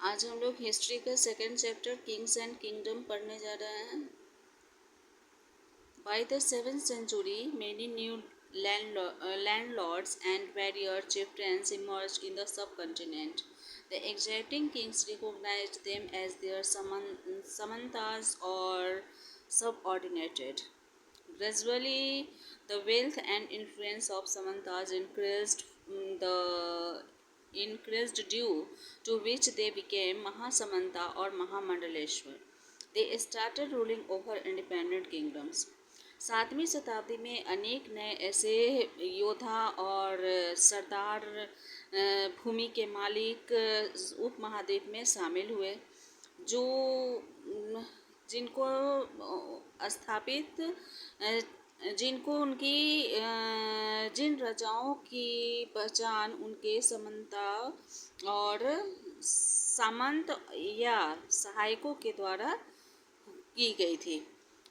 आज हम लोग हिस्ट्री का second chapter Kings and kingdom पढ़ने जा रहे हैं। By the 7th century, many new landlords and warrior chieftains emerged in the subcontinent. The exacting kings recognized them as their samantas or subordinated. Gradually, the wealth and influence of Samantas increased due to which they became Mahasamanta or Mahamandaleshwar. They started ruling over independent kingdoms. 7वीं शताब्दी में अनेक नए ऐसे योद्धा और सरदार भूमि के मालिक उपमहाद्वीप में शामिल हुए, जो जिनको स्थापित जिनको उनकी जिन राजाओं की पहचान उनके समंता और सामंत या सहायकों के द्वारा की गई थी।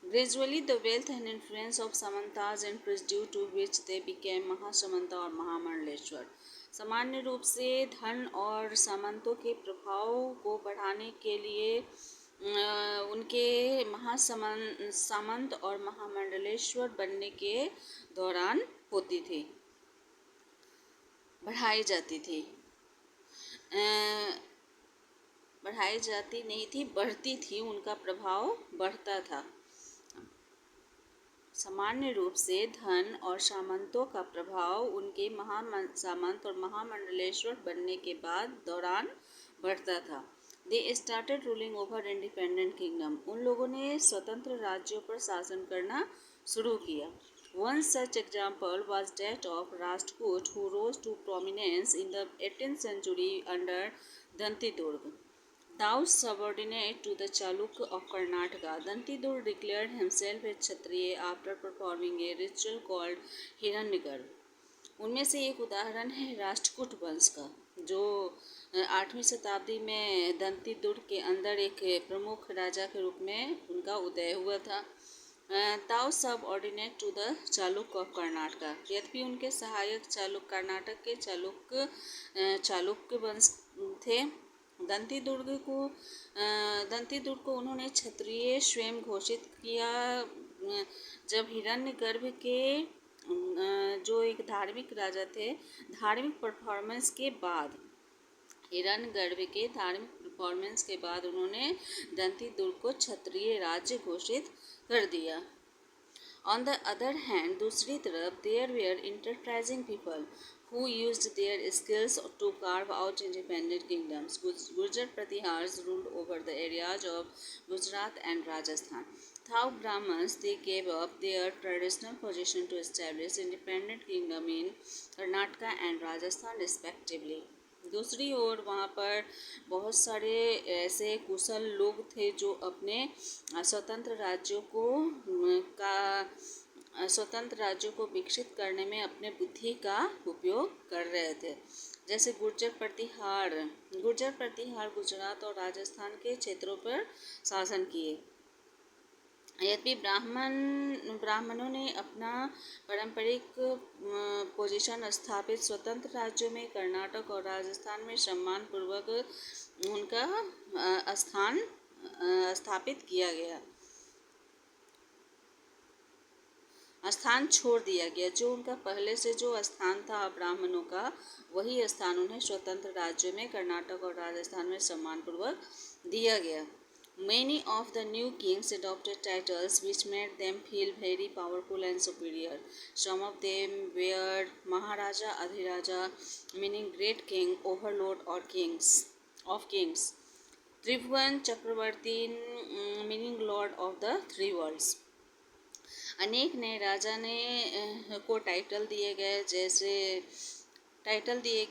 Gradually, the wealth and influence of Samantas increased due to which they became Mahasamanta और महामंडलेश्वर। सामान्य रूप से धन और सामंतों के प्रभाव को बढ़ाने के लिए उनके सामंत और महामंडलेश्वर बनने के दौरान होती थी, बढ़ाई जाती थी बढ़ाई जाती नहीं थी, बढ़ती थी, उनका प्रभाव बढ़ता था। सामान्य रूप से धन और सामंतों का प्रभाव उनके सामंत और महामंडलेश्वर बनने के दौरान बढ़ता था। They started ruling over independent kingdom. उन लोगों ने स्वतंत्र राज्यों पर शासन करना शुरू किया। One such example was that of Rashtraकूट, who rose to prominence in the 18th century under Dantidurg. Thou subordinate to the Chalukya of Karnataka, Dantidur declared himself a Kshatriya after performing a ritual called Hiranyagarbha. उनमें से एक उदाहरण है राष्ट्रकूट वंश का, जो 8वीं शताब्दी में दंतीदुर्ग के अंदर एक प्रमुख राजा के रूप में उनका उदय हुआ था। ताउ subordinate to the Chalukya of Karnataka, यद्यपि उनके सहायक कर्नाटक के चालुक्य वंश थे। दंतीदुर्ग को उन्होंने क्षत्रिय स्वयं घोषित किया जब हिरण्यगर्भ के जो एक धार्मिक राजा थे, धार्मिक परफॉर्मेंस के बाद उन्होंने दंतीदुर्ग को क्षत्रिय राज्य घोषित कर दिया। On the other hand, दूसरी तरफ there were enterprising people who used their skills to carve out independent kingdoms. Gurjar Pratihars ruled over the areas of Gujarat and Rajasthan. Thou Brahmins, they gave up their traditional position to establish independent kingdom in Karnataka and Rajasthan respectively. दूसरी ओर वहाँ पर बहुत सारे ऐसे कुशल लोग थे जो अपने स्वतंत्र राज्यों को विकसित करने में अपने बुद्धि का उपयोग कर रहे थे। जैसे गुर्जर प्रतिहार गुजरात और राजस्थान के क्षेत्रों पर शासन किए। यद्यपि ब्राह्मणों ने अपना पारंपरिक पोजीशन स्थापित स्वतंत्र राज्यों में कर्नाटक और राजस्थान में सम्मान पूर्वक उनका स्थान स्थापित किया गया, स्थान छोड़ दिया गया। जो उनका पहले से जो स्थान था ब्राह्मणों का, वही स्थान उन्हें स्वतंत्र राज्यों में कर्नाटक और राजस्थान में सम्मानपूर्वक दिया गया। Many of the new kings adopted titles which made them feel very powerful and superior. Some of them were Maharaja Adhiraja, meaning great king, overlord or of kings. Tribhuvan Chakravarti, meaning lord of the three worlds. अनेक नए राजा को title दिए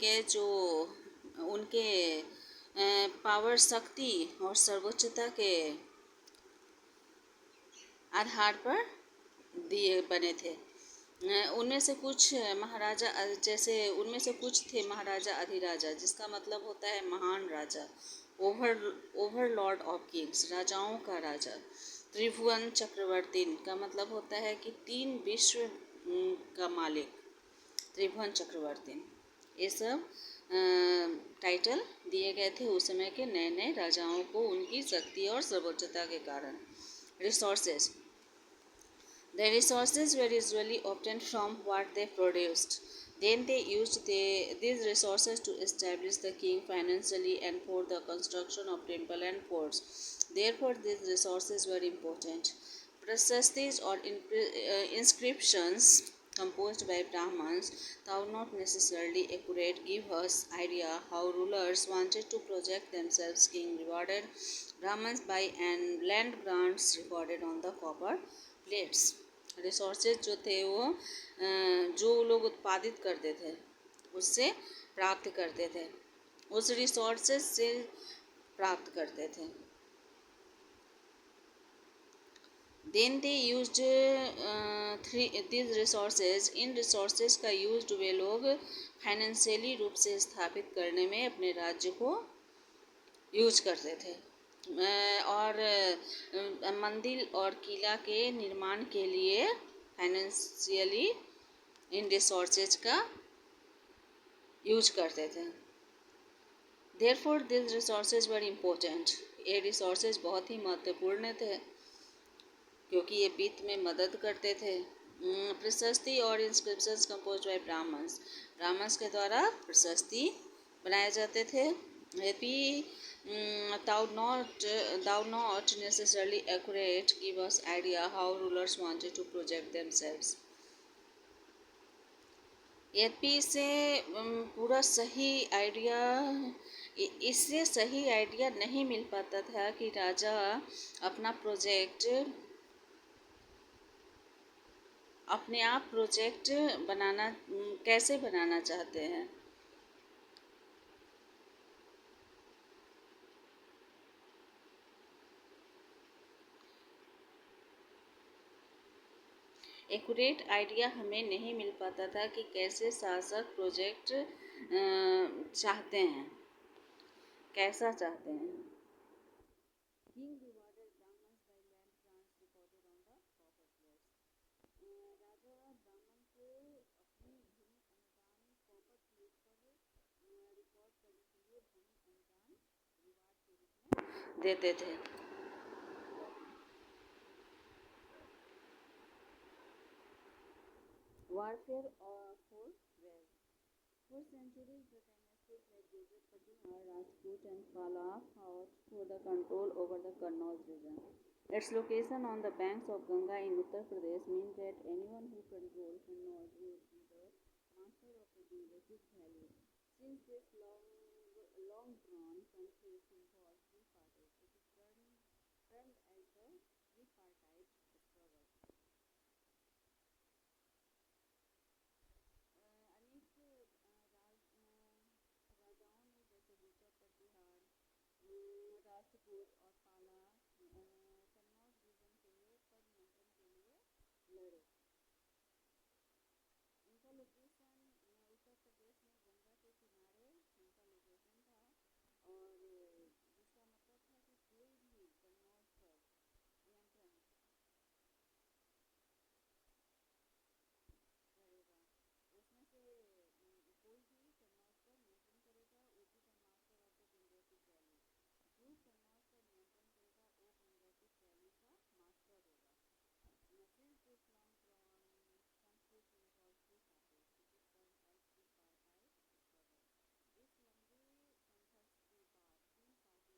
गए जो उनके power, शक्ति और सर्वोच्चता के आधार पर बने थे। उनमें से कुछ थे महाराजा अधिराजा, जिसका मतलब होता है महान राजा, ओवरलॉर्ड ऑफ किंग्स, राजाओं का राजा। त्रिभुवन चक्रवर्ती का मतलब होता है कि 3 विश्व का मालिक, त्रिभुवन चक्रवर्ती। ये सब टाइटल दिए गए थे उस समय के नए नए राजाओं को उनकी शक्ति और सर्वोच्चता के कारण। Resources, the resources were usually obtained from what they produced. Then they used these resources to establish the king financially and for the construction of temple and forts. Therefore, these resources were important. Prasastis or inscriptions composed by Brahmins, though not necessarily accurate, give us idea how rulers wanted to project themselves. King rewarded Brahmins by and land grants recorded on the copper plates. Resources जो थे वो जो लोग उत्पादित करते थे उससे प्राप्त करते थे, उस रिसोर्सेज से प्राप्त करते थे। Then they used this resources, इन रिसोर्सेज का यूज्ड वे लोग फाइनेंशियली रूप से स्थापित करने में अपने राज्य को यूज करते थे और मंदिर और किला के निर्माण के लिए फाइनेंशियली इन रिसोर्सेज का यूज करते थे। Therefore this resources were important, ये रिसोर्सेज बहुत ही महत्वपूर्ण थे क्योंकि ये वित्त में मदद करते थे। प्रशस्ति और inscriptions composed by Brahmins, Brahmins के द्वारा प्रशस्ति बनाए जाते थे। यदि thou not necessarily accurate, give us idea how rulers wanted to project themselves. यद्यपि इससे पूरा सही आइडिया, इससे सही आइडिया नहीं मिल पाता था कि राजा अपना प्रोजेक्ट अपने आप प्रोजेक्ट बनाना कैसे बनाना चाहते हैं। एक्यूरेट आइडिया हमें नहीं मिल पाता था कि कैसे शासक प्रोजेक्ट चाहते हैं, कैसा चाहते हैं। King rewarded Brahmins by land grants recorded on the copper plates. राजा ब्राह्मण को अपनी भूमि अनुदान कॉपर प्लेट पर रिकॉर्ड करने के लिए भूमि अनुदान रिवार्ड के रूप में देते थे। Warfare for wealth. For centuries, the dynasties like Gujrat, Rajput, and Pala fought for the control over the Kannauj region. Its location on the banks of Ganga in Uttar Pradesh meant that anyone who controlled Kannauj would be the master of the Gangetic Valley. Since this long-drawn conflict involved three parties, it is termed as the tripartite struggle. अनेक राजाओं ने जैसे गुजरात, बिहार, राजपूत और पाला Kannauj reason के लिए पर नियंत्रण के लिए लड़े। इनका लोकेशन उत्तर प्रदेश में गंगा के किनारे इनका लोकेशन था और जिसका मतलब था कि कोई भी कन्नौज पर नियंत्रण करेगा, उसमें से कोई भी कन्नौज पर नियंत्रण करेगा वो भी the master of the Gangetic valley, जो कन्नौज पर नियंत्रण करेगा वो गंगेटिक वैली का मास्टर होगा। Since this long-drawn conflict involved three parties, it is termed as tripartite struggle. इस लंबे संघर्ष के बाद तीन पार्टी इसमें शामिल हुए। इस लंबे संघर्ष में तीन पार्टी इसमें शामिल हुए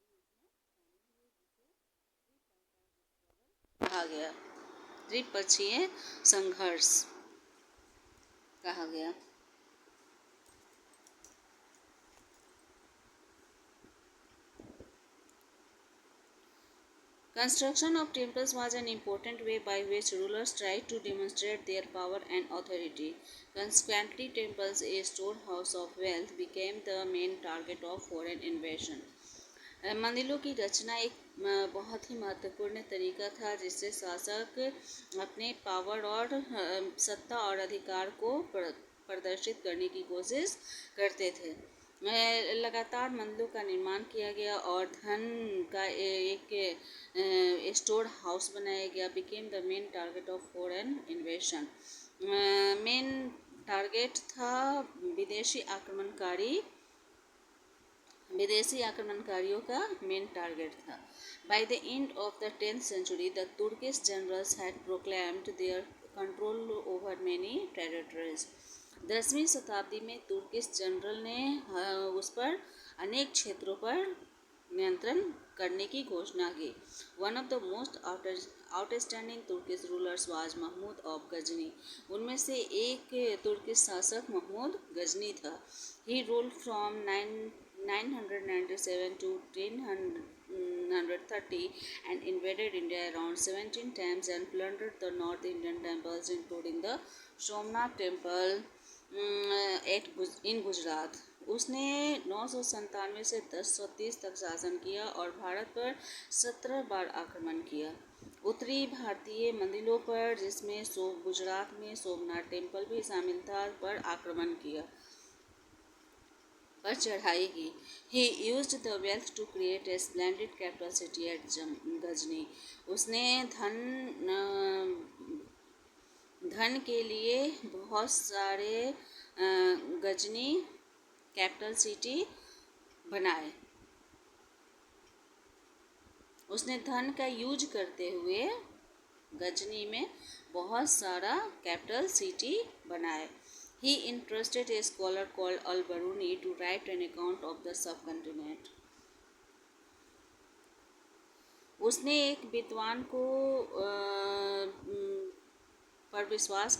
जिसे त्रिपार्टाइट स्ट्रगल कहा गया, त्रिपक्षीय संघर्ष कहा गया। Construction of temples was an important way by which rulers tried to demonstrate their power and authority. Consequently, temples, a storehouse of wealth, became the main target of foreign invasion. मंदिरों की रचना एक बहुत ही महत्वपूर्ण तरीका था जिससे शासक अपने पावर और सत्ता और अधिकार को प्रदर्शित करने की कोशिश करते थे। लगातार मंदिरों का निर्माण किया गया और धन का एक स्टोर हाउस बनाया गया। Became the main target of foreign इन्वेशन। Main target था विदेशी आक्रमणकारियों का मेन टारगेट था। By the end of the 10th century, the Turkish generals had proclaimed their control over many territories. 10वीं शताब्दी में तुर्किश जनरल ने उस पर अनेक क्षेत्रों पर नियंत्रण करने की घोषणा की। One of the most outstanding Turkish rulers was Mahmud of Ghazni. उनमें से एक तुर्किश शासक महमूद गजनी था। He ruled from 997 to 1030 and invaded India around 17 times and plundered the North Indian temples including the Somnath temple in Gujarat. उसने 997 से 1030 तक शासन किया और भारत पर 17 बार आक्रमण किया। उत्तरी भारतीय मंदिरों पर, जिसमें गुजरात में सोमनाथ टेम्पल भी शामिल था, पर आक्रमण किया, पर चढ़ाई की। He used the wealth to create a splendid capital city at Ghazni. उसने धन के लिए बहुत सारे गजनी कैपिटल सिटी बनाए। उसने धन का यूज करते हुए गजनी में बहुत सारा कैपिटल सिटी बनाए। He entrusted a scholar called Al-Baruni to write an account of the subcontinent. उसने एक विद्वान को पर विश्वास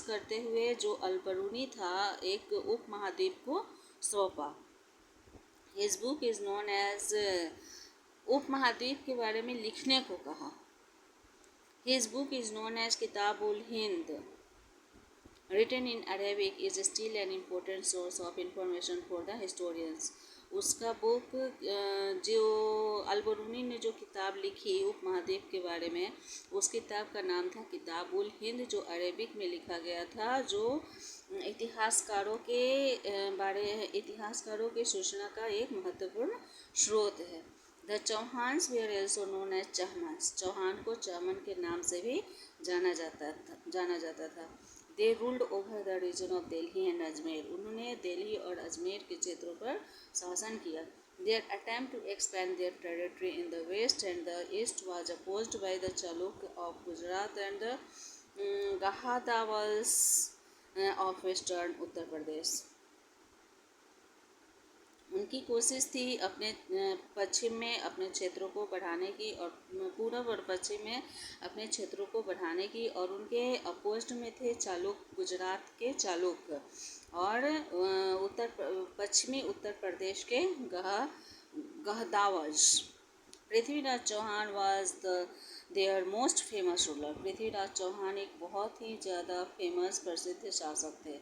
करते हुए जो अल-बरूनी था, एक उपमहाद्वीप को सौंपा। His book is known as उपमहाद्वीप के बारे में लिखने को कहा। His book is known as Kitabul Hind, written in Arabic, is still an important source of information for the historians. उसका बुक जो अल-बरूनी ने जो किताब लिखी उपमहाद्वीप के बारे में, उस किताब का नाम था किताबुल हिंद, जो अरेबिक में लिखा गया था, जो इतिहासकारों के सूचना का एक महत्वपूर्ण स्रोत है। The Chauhans were also known as Chahamanas. Chauhan को चहमन के नाम से भी जाना जाता था। They ruled over the region of Delhi and Ajmer. उन्होंने दिल्ली और अजमेर के क्षेत्रों पर शासन किया। Their attempt to expand their territory in the west and the east was opposed by the Chalukya of Gujarat and the Gahadavals of western Uttar Pradesh. उनकी कोशिश थी अपने पश्चिम में अपने क्षेत्रों को बढ़ाने की और पूर्व और पश्चिम में अपने क्षेत्रों को बढ़ाने की, और उनके अपोस्ट में थे गुजरात के चालुक्य और पश्चिमी उत्तर प्रदेश के Gahadavalas. Prithviraj Chauhan was their most famous ruler. Prithviraj Chauhan एक बहुत ही ज़्यादा फेमस प्रसिद्ध शासक थे।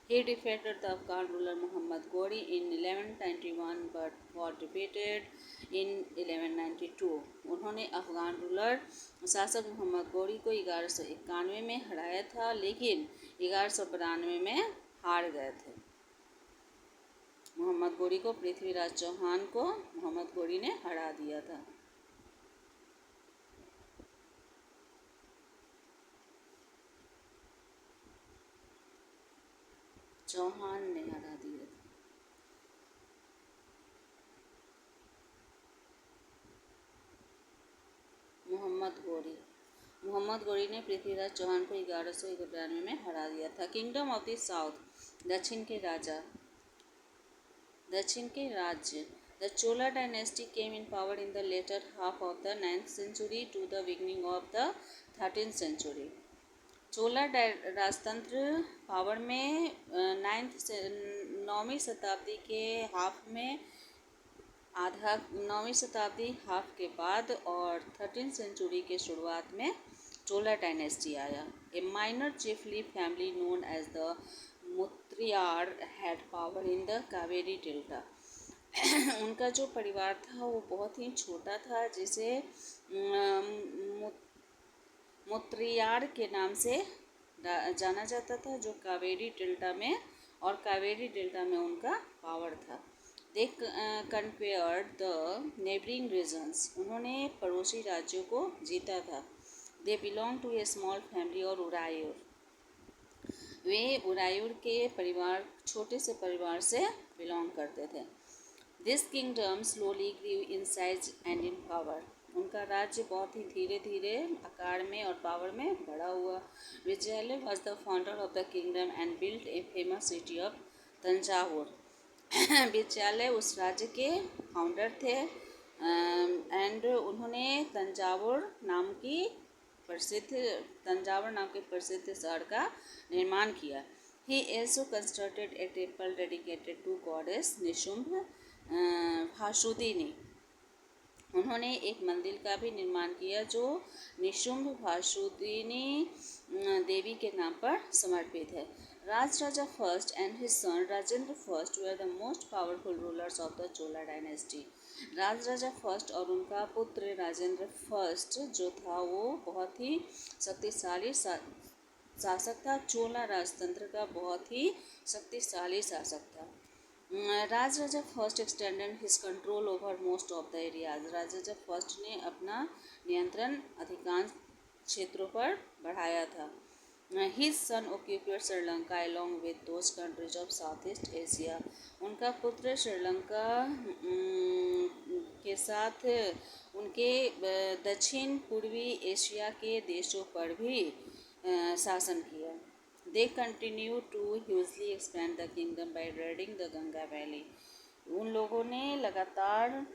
He defeated the Afghan ruler Muhammad Ghori in 1191 but was defeated in 1192. उन्होंने अफगान रूलर शासक मोहम्मद गौरी को 1191 में हराया था, लेकिन 1192 में हार गए थे। मोहम्मद गौरी को पृथ्वीराज चौहान को मोहम्मद गौरी ने हरा दिया था। चौहान ने हरा दिया था। मोहम्मद गौरी ने पृथ्वीराज चौहान को 1191 में हरा दिया था। Kingdom of the south. दक्षिण के राज्य। The Chola dynasty came in power in the later half of the 9th century to the beginning of the 13th century. Chola राजतंत्र पावर में 9वीं शताब्दी के हाफ के बाद और 13th सेंचुरी के शुरुआत में चोला डायनेस्टी आया। A minor chiefly family known as the Muttaraiyar had power in the Kaveri delta. उनका जो परिवार था वो बहुत ही छोटा था, जिसे मुत्रियार के नाम से जाना जाता था, जो कावेरी डेल्टा में और कावेरी डेल्टा में उनका पावर था। They compared the neighbouring regions, उन्होंने पड़ोसी राज्यों को जीता था। They belong to a small family और उरायूर, वे उरायूर के परिवार, छोटे से परिवार से बिलोंग करते थे। This kingdom slowly grew in size and in power, उनका राज्य बहुत ही धीरे धीरे आकार में और पावर में बढ़ा हुआ। Vijayalaya was the founder of the kingdom and built a famous city of Thanjavur. Vijayalaya उस राज्य के फाउंडर थे एंड उन्होंने तंजावुर नाम के प्रसिद्ध शहर का निर्माण किया। He also constructed a temple dedicated to goddess Nishumbhasudini, उन्होंने एक मंदिर का भी निर्माण किया जो निशुंभ भाषुदिनी देवी के नाम पर समर्पित है। Rajaraja first and his son Rajendra first were the most powerful rulers of the Chola dynasty. Rajaraja first और उनका पुत्र राजेंद्र फर्स्ट जो था वो बहुत ही शक्तिशाली शासक था। चोला राजतंत्र का बहुत ही शक्तिशाली शासक था। Rajaraja first extended his control over most of the areas, Rajaraja first ने अपना नियंत्रण अधिकांश क्षेत्रों पर बढ़ाया था। His son occupied Sri Lanka along with those countries of South East Asia, उनका पुत्र श्रीलंका के साथ उनके दक्षिण पूर्वी एशिया के देशों पर भी शासन किया। They continue to hugely expand the kingdom by raiding the Ganga valley, उन लोगों ने लगातार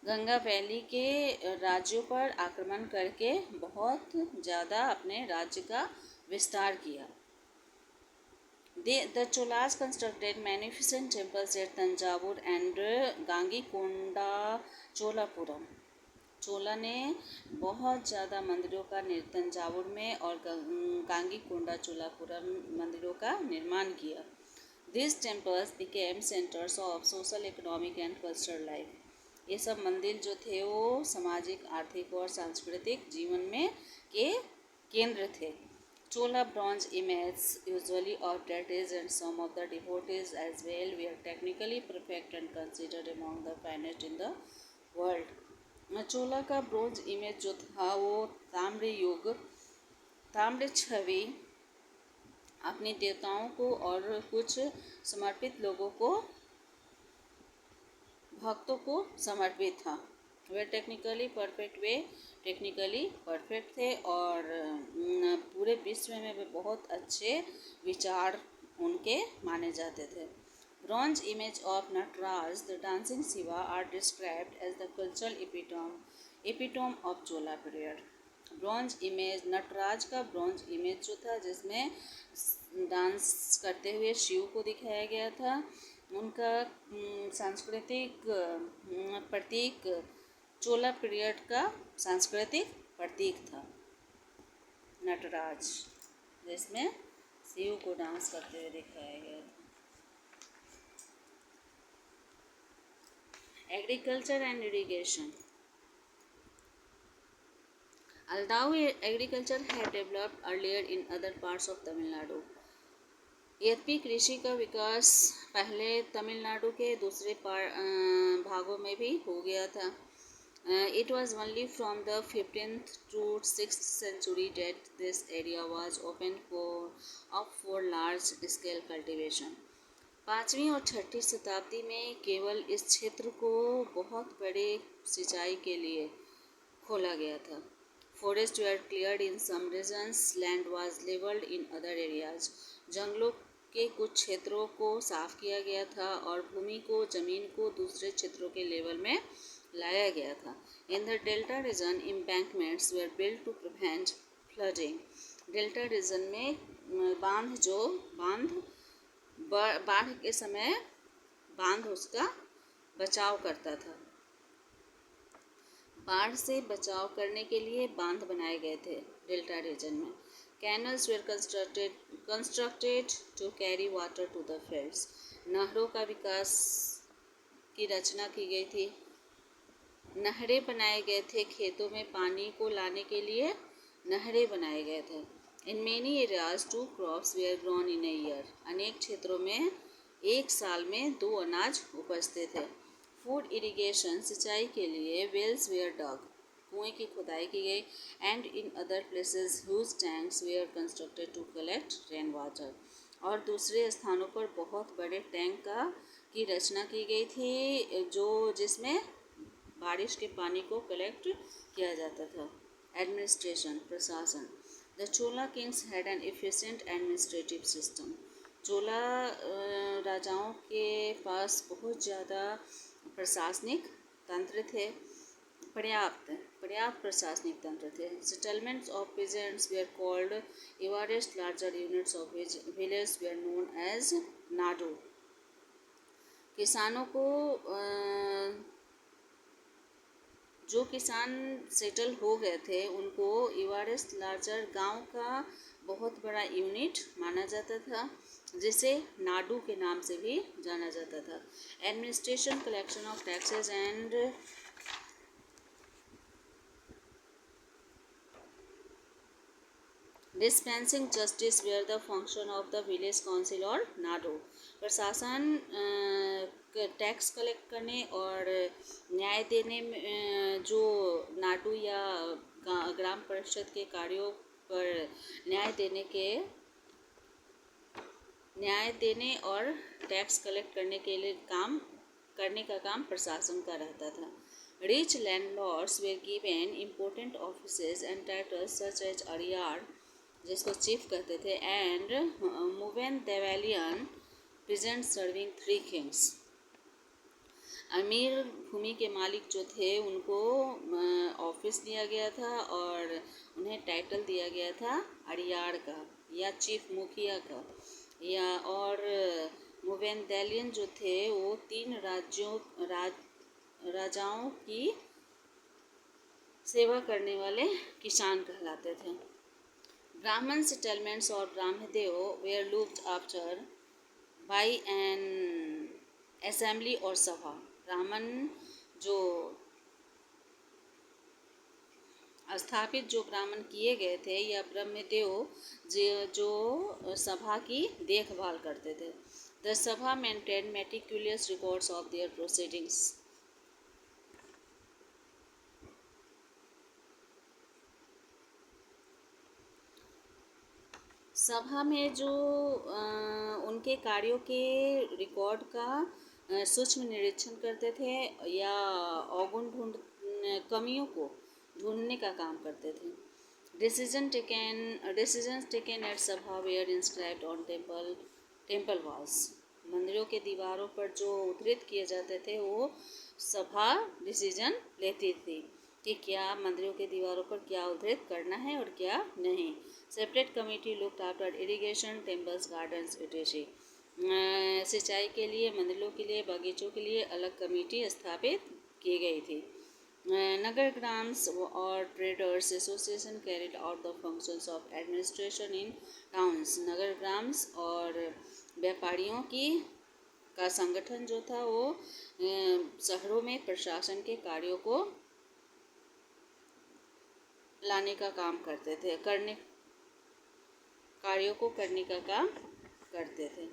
गंगा वैली के राज्यों पर आक्रमण करके बहुत ज़्यादा अपने राज्य का विस्तार किया। The Cholas constructed magnificent temples at Tanjavur and Gangikonda Cholapuram, चोला ने बहुत ज़्यादा मंदिरों का तंजावुर में और गांगीकोंडा चोलापुरम मंदिरों का निर्माण किया। This temples became centres of social economic and cultural life, ये सब मंदिर जो थे वो सामाजिक, आर्थिक और सांस्कृतिक जीवन में के केंद्र थे। Chola bronze image usually of deities and some of the devotees as well they are technically perfect and considered among the finest in the world. Chola का ब्रोंज इमेज जो था वो ताम्र छवि अपने देवताओं को और कुछ समर्पित लोगों को, भक्तों को समर्पित था। वे टेक्निकली परफेक्ट थे और पूरे विश्व में वे बहुत अच्छे विचार उनके माने जाते थे। Bronze image of Nataraj, the dancing Shiva, are described as the cultural epitome of Chola period. Bronze image, Nataraja का ब्रॉन्ज इमेज जो था जिसमें डांस करते हुए शिव को दिखाया गया था, उनका सांस्कृतिक प्रतीक चोला पीरियड का सांस्कृतिक प्रतीक था नटराज, जिसमें शिव को डांस करते हुए दिखाया गया था। Agriculture and irrigation. Although agriculture had developed earlier in other parts of Tamil Nadu, यद्यपि कृषि का विकास पहले तमिलनाडु के दूसरे भागों में भी हो गया था। It was only from the 15th to 6th century that this area was open for large scale cultivation. 5वीं और 6ठी शताब्दी में केवल इस क्षेत्र को बहुत बड़े सिंचाई के लिए खोला गया था। Forests were cleared in some regions, land was leveled in other areas. जंगलों के कुछ क्षेत्रों को साफ किया गया था और जमीन को दूसरे क्षेत्रों के लेवल में लाया गया था। In the delta region, embankments were built to prevent flooding. Delta region में बाढ़ के समय बांध उसका बचाव करता था। बाढ़ से बचाव करने के लिए बांध बनाए गए थे डेल्टा रीजन में। Canals were constructed to carry water to the fields, नहरों का विकास की रचना की गई थी। नहरें बनाए गए थे, खेतों में पानी को लाने के लिए नहरें बनाए गए थे। In many areas 2 crops were grown in a year. अनेक क्षेत्रों में एक साल में 2 अनाज उपजते थे। फूड इरिगेशन, सिंचाई के लिए वेल्स वेयर डग, कुएं की खुदाई की गई। And in other places huge tanks were constructed to collect rain water, और दूसरे स्थानों पर बहुत बड़े टैंक की रचना की गई थी जो जिसमें बारिश के पानी को कलेक्ट किया जाता था। एडमिनिस्ट्रेशन, प्रशासन। The Chola kings had an efficient administrative system. Chola राजाओं के पास बहुत ज़्यादा प्रशासनिक तंत्र थे, पर्याप्त पर्याप्त प्रशासनिक तंत्र थे। Settlements of peasants were called evarist, larger units of villages were known as Nadu. किसानों को जो किसान सेटल हो गए थे उनको इवारिस्ट, लार्जर, गांव का बहुत बड़ा यूनिट माना जाता था, जिसे नाडू के नाम से भी जाना जाता था। Administration, collection of taxes and dispensing justice were the function of the village council और नाडू। प्रशासन टैक्स कलेक्ट करने और न्याय देने में जो नाडू या ग्राम परिषद के कार्यों पर न्याय देने और टैक्स कलेक्ट करने का काम प्रशासन का रहता था। Rich landlords were given important offices and titles such as Araiyar, जिसको चीफ कहते थे, and Muvendavelan present serving 3 kings. अमीर भूमि के मालिक जो थे उनको ऑफिस दिया गया था और उन्हें टाइटल दिया गया था अरियार का या चीफ मुखिया का, या और मुवेंदेलियन जो थे वो 3 राजाओं की सेवा करने वाले किसान कहलाते थे। ब्राह्मण सेटलमेंट्स और brahmadeya were looked after by an assembly or sabha. ब्राह्मण जो स्थापित जो ब्राह्मण किए गए थे या ब्रह्मदेव जो सभा की देखभाल करते थे। द सभा maintain meticulous records of their proceedings. सभा में जो उनके कार्यों के रिकॉर्ड का सूक्ष्म निरीक्षण करते थे या कमियों को ढूंढने का काम करते थे। Decision taken at sabha were inscribed on temple walls. मंदिरों के दीवारों पर जो उद्धृत किए जाते थे वो सभा डिसीजन लेती थी कि क्या मंदिरों के दीवारों पर क्या उद्धृत करना है और क्या नहीं। Separate committee looked after irrigation, temples, gardens etcetera. सिंचाई के लिए, मंदिरों के लिए, बगीचों के लिए अलग कमेटी स्थापित की गई थी। नगर ग्राम्स और traders association carried out the functions of administration in towns. Nagar grams और व्यापारियों का संगठन जो था वो शहरों में प्रशासन के कार्यों को लाने का काम करते थे, कार्यों को करने का काम करते थे।